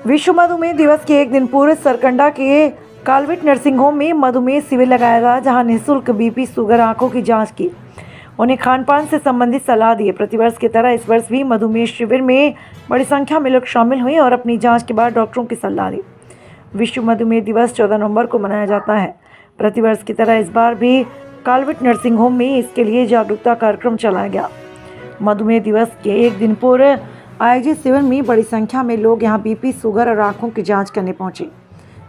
विश्व मधुमेह दिवस के एक दिन पूर्व सरकंडा के कालविट नर्सिंग होम में मधुमेह शिविर लगाया गया, जहां निःशुल्क बीपी, शुगर, आंखों की जांच की, उन्हें खान-पान से संबंधित सलाह दी। प्रतिवर्ष की तरह इस वर्ष भी मधुमेह शिविर में बड़ी संख्या में लोग शामिल हुए और अपनी जांच के बाद डॉक्टरों की सलाह ली। विश्व मधुमेह दिवस 14 नवंबर को मनाया जाता है। प्रतिवर्ष की तरह इस बार भी कालविट नर्सिंग होम में इसके लिए जागरूकता कार्यक्रम चलाया गया। मधुमेह दिवस के एक दिन पूर्व आयोजित शिविर में बड़ी संख्या में लोग यहां बीपी, शुगर और आंखों की जांच करने पहुंचे।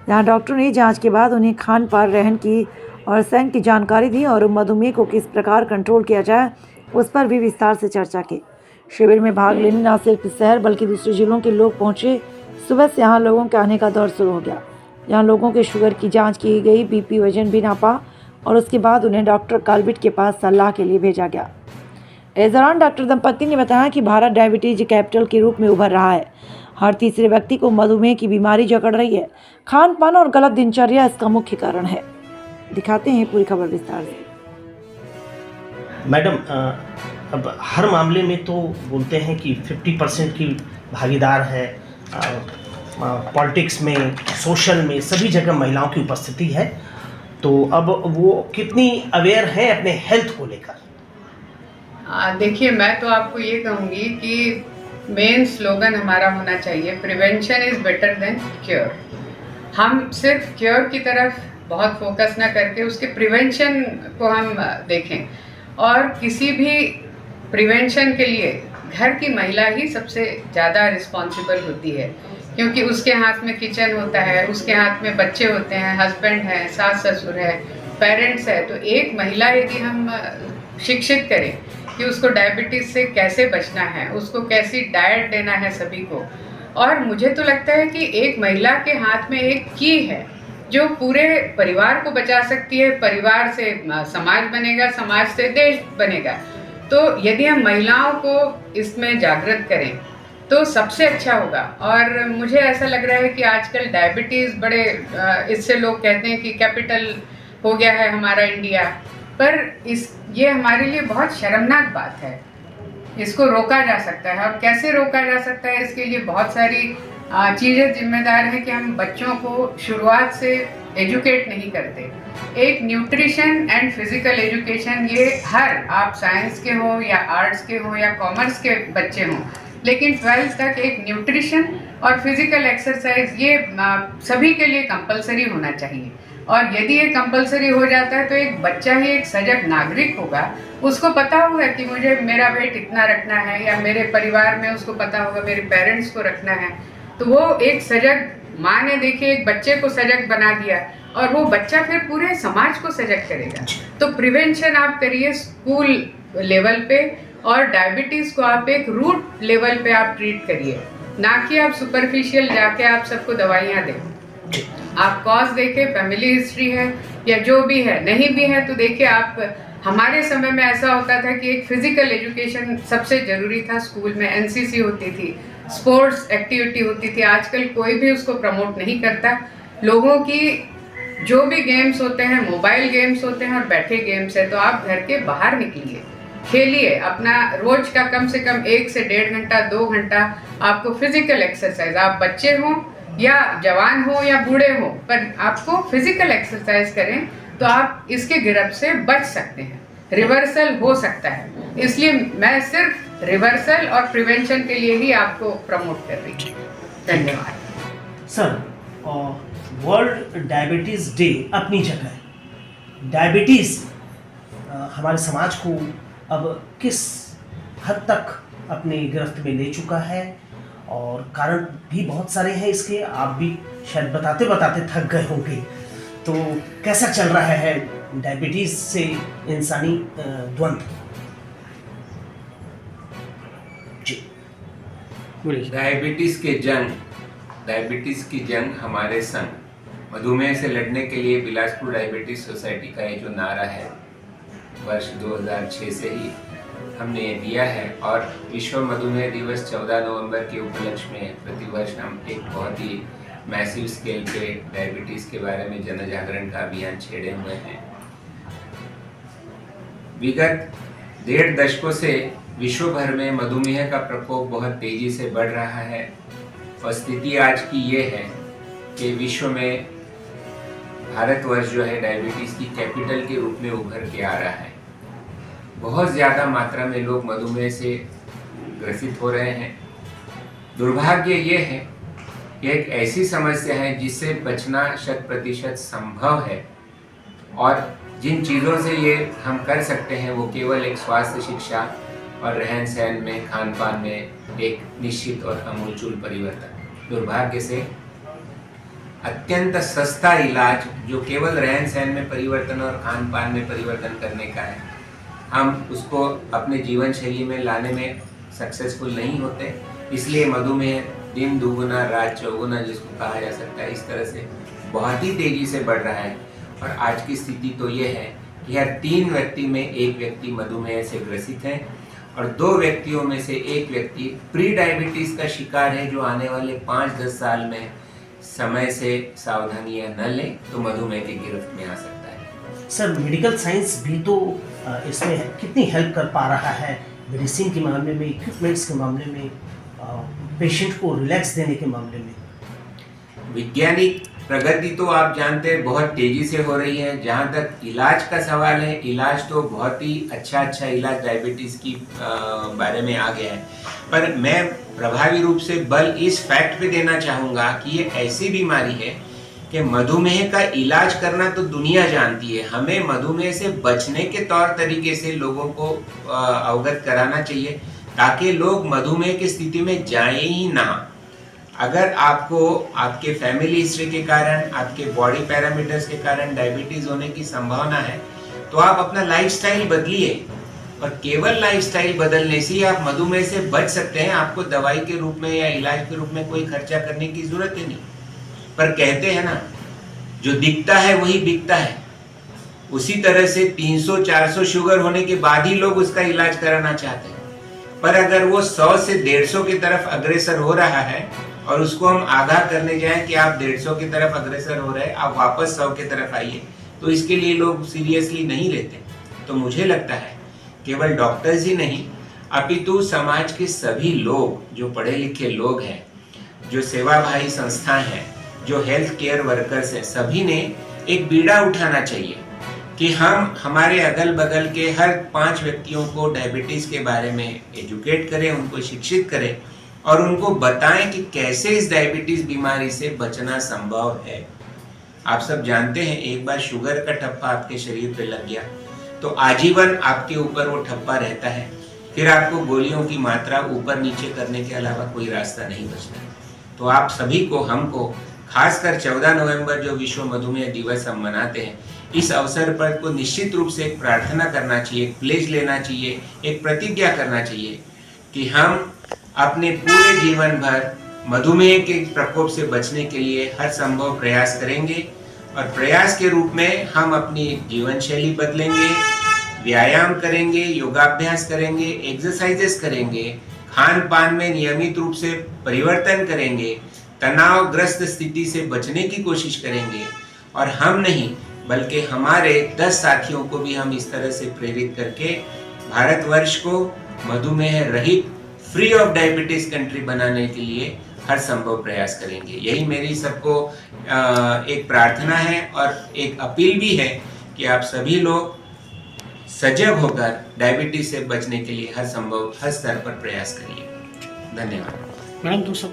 यहां डॉक्टरों ने जांच के बाद उन्हें खान पान, रहन की और सहन की जानकारी दी और मधुमेह को किस प्रकार कंट्रोल किया जाए उस पर भी विस्तार से चर्चा की। शिविर में भाग लेने न सिर्फ शहर बल्कि दूसरे जिलों के लोग पहुंचे। सुबह से यहाँ लोगों के आने का दौर शुरू हो गया। यहाँ लोगों के शुगर की जाँच की गई, बीपी, वजन भी नापा और उसके बाद उन्हें डॉक्टर कालविट के पास सलाह के लिए भेजा गया। इस दौरान डॉक्टर दंपति ने बताया कि भारत डायबिटीज कैपिटल के रूप में उभर रहा है। हर तीसरे व्यक्ति को मधुमेह की बीमारी जकड़ रही है। खान पान और गलत दिनचर्या इसका मुख्य कारण है। दिखाते हैं पूरी खबर विस्तार से। मैडम, अब हर मामले में तो बोलते हैं कि 50% की भागीदार है। पॉलिटिक्स में, सोशल में, सभी जगह महिलाओं की उपस्थिति है। तो अब वो कितनी अवेयर है अपने हेल्थ को लेकर? देखिए, मैं तो आपको ये कहूँगी कि मेन स्लोगन हमारा होना चाहिए, prevention is better than cure. हम सिर्फ क्योर की तरफ बहुत फोकस ना करके उसके प्रिवेंशन को हम देखें, और किसी भी प्रिवेंशन के लिए घर की महिला ही सबसे ज़्यादा रिस्पॉन्सिबल होती है, क्योंकि उसके हाथ में किचन होता है, उसके हाथ में बच्चे होते हैं, हस्बैंड है, सास ससुर है, पेरेंट्स है। तो एक महिला यदि हम शिक्षित करें कि उसको डायबिटीज़ से कैसे बचना है, उसको कैसी डाइट देना है सभी को, और मुझे तो लगता है कि एक महिला के हाथ में एक की है जो पूरे परिवार को बचा सकती है। परिवार से समाज बनेगा, समाज से देश बनेगा। तो यदि हम महिलाओं को इसमें जागृत करें तो सबसे अच्छा होगा। और मुझे ऐसा लग रहा है कि आजकल डायबिटीज़ बड़े इससे लोग कहते हैं कि कैपिटल हो गया है हमारा इंडिया, पर ये हमारे लिए बहुत शर्मनाक बात है। इसको रोका जा सकता है, और कैसे रोका जा सकता है, इसके लिए बहुत सारी चीज़ें जिम्मेदार हैं कि हम बच्चों को शुरुआत से एजुकेट नहीं करते। एक न्यूट्रिशन एंड फिजिकल एजुकेशन, ये हर, आप साइंस के हो या आर्ट्स के हो या कॉमर्स के बच्चे हों, लेकिन 12th तक एक न्यूट्रिशन और फिजिकल एक्सरसाइज ये सभी के लिए कंपलसरी होना चाहिए। और यदि ये कंपलसरी हो जाता है तो एक बच्चा ही एक सजग नागरिक होगा। उसको पता होगा कि मुझे मेरा वेट इतना रखना है, या मेरे परिवार में उसको पता होगा मेरे पेरेंट्स को रखना है। तो वो एक सजग माँ ने, देखिए, एक बच्चे को सजग बना दिया, और वो बच्चा फिर पूरे समाज को सजग करेगा। तो प्रिवेंशन आप करिए स्कूल लेवल पे, और डायबिटीज़ को आप एक रूट लेवल पे आप ट्रीट करिए, ना कि आप सुपरफिशियल जाके आप सबको दवाइयाँ दें। आप कॉज देखें, फैमिली हिस्ट्री है या जो भी है, नहीं भी है तो देखिए आप, हमारे समय में ऐसा होता था कि एक फिजिकल एजुकेशन सबसे ज़रूरी था। स्कूल में एनसीसी होती थी, स्पोर्ट्स एक्टिविटी होती थी। आजकल कोई भी उसको प्रमोट नहीं करता। लोगों की जो भी गेम्स होते हैं, मोबाइल गेम्स होते हैं और बैठे गेम्स है। तो आप घर के बाहर निकलिए, खेलिए, अपना रोज का कम से कम 1 से 1.5 घंटा, 2 घंटा आपको फिजिकल एक्सरसाइज, आप बच्चे हों या जवान हो या बूढ़े हो, पर आपको फिजिकल एक्सरसाइज करें तो आप इसके गिरफ्त से बच सकते हैं। रिवर्सल हो सकता है, इसलिए मैं सिर्फ रिवर्सल और प्रिवेंशन के लिए ही आपको प्रमोट कर रही हूँ। धन्यवाद सर। वर्ल्ड डायबिटीज़ डे अपनी जगह है। डायबिटीज़ हमारे समाज को अब किस हद तक अपनी गिरफ्त में ले चुका है, और कारण भी बहुत सारे हैं इसके, आप भी शायद बताते बताते थक गए होंगे। तो कैसा चल रहा है डायबिटीज़ से इंसानी द्वंद्व? जी डायबिटीज़ की जंग हमारे संग। मधुमेह से लड़ने के लिए बिलासपुर डायबिटीज़ सोसाइटी का ये जो नारा है, वर्ष 2006 से ही हमने ये दिया है। और विश्व मधुमेह दिवस 14 नवंबर के उपलक्ष्य में प्रतिवर्ष हम एक बहुत ही मैसिव स्केल पे डायबिटीज़ के बारे में जन जागरण का अभियान छेड़े हुए हैं। विगत 1.5 दशकों से विश्व भर में मधुमेह का प्रकोप बहुत तेजी से बढ़ रहा है। और स्थिति आज की ये है कि विश्व में भारतवर्ष जो है डायबिटीज़ की कैपिटल के रूप में उभर के आ रहा है। बहुत ज़्यादा मात्रा में लोग मधुमेह से ग्रसित हो रहे हैं। दुर्भाग्य ये है कि एक ऐसी समस्या है जिससे बचना 100% संभव है, और जिन चीज़ों से ये हम कर सकते हैं वो केवल एक स्वास्थ्य शिक्षा और रहन सहन में, खान पान में एक निश्चित और आमूलचूल परिवर्तन। दुर्भाग्य से अत्यंत सस्ता इलाज जो केवल रहन सहन में परिवर्तन और खान पान में परिवर्तन करने का है, हम उसको अपने जीवन शैली में लाने में सक्सेसफुल नहीं होते। इसलिए मधुमेह दिन दुगुना रात चौगुना जिसको कहा जा सकता है, इस तरह से बहुत ही तेज़ी से बढ़ रहा है। और आज की स्थिति तो ये है कि हर 3 व्यक्ति में 1 व्यक्ति मधुमेह से ग्रसित है और 2 व्यक्तियों में से 1 व्यक्ति प्री डायबिटीज़ का शिकार है, जो आने वाले 5-10 साल में समय से सावधानियां न लें तो मधुमेह की गिरफ्त में आ सकता है। सर, मेडिकल साइंस भी तो इसमें कितनी हेल्प कर पा रहा है, मेडिसिन के मामले में, इक्विपमेंट्स के मामले में, पेशेंट को रिलैक्स देने के मामले में। वैज्ञानिक प्रगति तो आप जानते हैं बहुत तेजी से हो रही है। जहाँ तक इलाज का सवाल है, इलाज तो बहुत ही अच्छा इलाज डायबिटीज़ की बारे में आ गया है, पर मैं प्रभावी रूप से बल इस फैक्ट पे देना चाहूँगा कि ये ऐसी बीमारी है कि मधुमेह का इलाज करना तो दुनिया जानती है। हमें मधुमेह से बचने के तौर तरीके से लोगों को अवगत कराना चाहिए ताकि लोग मधुमेह की स्थिति में जाए ही ना। अगर आपको आपके फैमिली हिस्ट्री के कारण, आपके बॉडी पैरामीटर्स के कारण डायबिटीज़ होने की संभावना है तो आप अपना लाइफस्टाइल बदलिए, और केवल लाइफस्टाइल बदलने से ही आप मधुमेह से बच सकते हैं। आपको दवाई के रूप में या इलाज के रूप में कोई खर्चा करने की जरूरत ही नहीं। पर कहते हैं ना, जो दिखता है वही बिकता है। उसी तरह से 300-400 शुगर होने के बाद ही लोग उसका इलाज कराना चाहते हैं, पर अगर वो 100 से 150 की तरफ अग्रसर हो रहा है और उसको हम आगाह करने जाएं कि आप 150 की तरफ अग्रसर हो रहे हैं, आप वापस 100 की तरफ आइए, तो इसके लिए लोग सीरियसली नहीं लेते। तो मुझे लगता है केवल डॉक्टर्स ही नहीं अपितु समाज के सभी लोग, जो पढ़े लिखे लोग हैं, जो सेवाभावी संस्थाएं हैं, जो हेल्थ केयर वर्कर्स हैं, सभी ने एक बीड़ा उठाना चाहिए कि हम हमारे अगल बगल के हर 5 व्यक्तियों को डायबिटीज़ के बारे में एजुकेट करें, उनको शिक्षित करें और उनको बताएं कि कैसे इस डायबिटीज़ बीमारी से बचना संभव है। आप सब जानते हैं, एक बार शुगर का ठप्पा आपके शरीर पे लग गया तो आजीवन आपके ऊपर वो ठप्पा रहता है। फिर आपको गोलियों की मात्रा ऊपर नीचे करने के अलावा कोई रास्ता नहीं बचता। तो आप सभी को, हमको खासकर 14 नवंबर जो विश्व मधुमेह दिवस हम मनाते हैं, इस अवसर पर को निश्चित रूप से एक प्रार्थना करना चाहिए, एक प्लेज लेना चाहिए, एक प्रतिज्ञा करना चाहिए कि हम अपने पूरे जीवन भर मधुमेह के प्रकोप से बचने के लिए हर संभव प्रयास करेंगे, और प्रयास के रूप में हम अपनी जीवन शैली बदलेंगे, व्यायाम करेंगे, योगाभ्यास करेंगे, एक्सरसाइजेस करेंगे, खान पान में नियमित रूप से परिवर्तन करेंगे, तनावग्रस्त स्थिति से बचने की कोशिश करेंगे, और हम नहीं बल्कि हमारे 10 साथियों को भी हम इस तरह से प्रेरित करके भारतवर्ष को मधुमेह रहित, फ्री ऑफ डायबिटीज कंट्री बनाने के लिए हर संभव प्रयास करेंगे। यही मेरी सबको एक प्रार्थना है और एक अपील भी है कि आप सभी लोग सजग होकर डायबिटीज से बचने के लिए हर संभव, हर स्तर पर प्रयास करिए। धन्यवाद। मैडम,